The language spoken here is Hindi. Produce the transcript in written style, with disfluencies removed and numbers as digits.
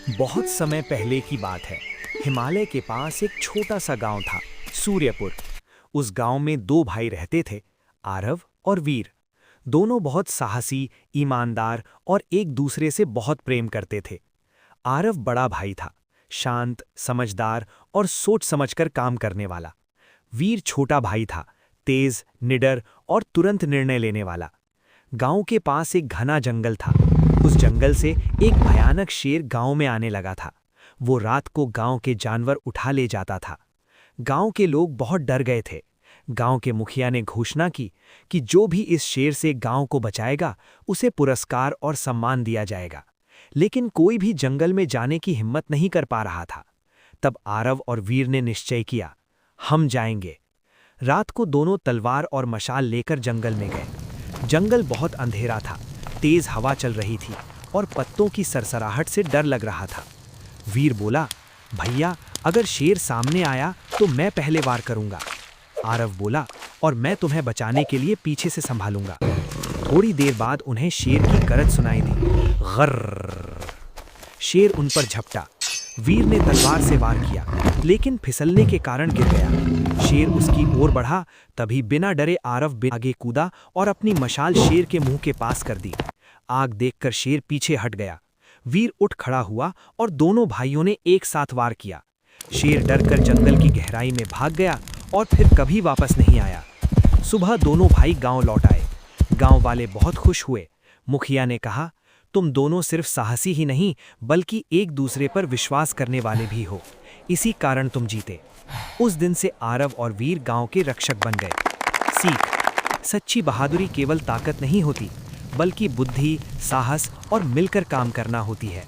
बहुत समय पहले की बात है। हिमालय के पास एक छोटा सा गांव था, सूर्यपुर। उस गांव में दो भाई रहते थे, आरव और वीर। दोनों बहुत साहसी, ईमानदार और एक दूसरे से बहुत प्रेम करते थे। आरव बड़ा भाई था, शांत, समझदार और सोच समझकर काम करने वाला। वीर छोटा भाई था, तेज, निडर और तुरंत निर्णय लेने वाला। गांव के पास एक घना जंगल था। उस जंगल से एक भयानक शेर गांव में आने लगा था। वो रात को गांव के जानवर उठा ले जाता था। गांव के लोग बहुत डर गए थे। गांव के मुखिया ने घोषणा की कि जो भी इस शेर से गांव को बचाएगा, उसे पुरस्कार और सम्मान दिया जाएगा। लेकिन कोई भी जंगल में जाने की हिम्मत नहीं कर पा रहा था। तब आरव और वीर ने निश्चय किया, हम जाएंगे। रात को दोनों तलवार और मशाल लेकर जंगल में गए। जंगल बहुत अंधेरा था, तेज हवा चल रही थी और पत्तों की सरसराहट से डर लग रहा था। वीर बोला, भैया, अगर शेर सामने आया तो मैं पहले वार करूंगा। आरव बोला, और मैं तुम्हें बचाने के लिए पीछे से संभालूंगा। थोड़ी देर बाद उन्हें शेर की गरज सुनाई दी। गर्र! शेर उन पर झपटा। वीर ने तलवार से वार किया, लेकिन फिसलने के कारण गिर गया। शेर उसकी ओर बढ़ा, तभी बिना डरे आरव आगे कूदा और अपनी मशाल शेर के मुंह के पास कर दी। आग देखकर शेर पीछे हट गया। वीर उठ खड़ा हुआ और दोनों भाइयों ने एक साथ वार किया। शेर डरकर जंगल की गहराई में भाग गया और फिर कभी वापस नहीं आया। सुबह दोनों भाई गांव लौट आए। गांव वाले बहुत खुश हुए। मुखिया ने कहा, तुम दोनों सिर्फ साहसी ही नहीं, बल्कि एक दूसरे पर विश्वास करने वाले भी हो। इसी कारण तुम जीते। उस दिन से आरव और वीर गांव के रक्षक बन गए। सीख: सच्ची बहादुरी केवल ताकत नहीं होती, बल्कि बुद्धि, साहस और मिलकर काम करना होती है।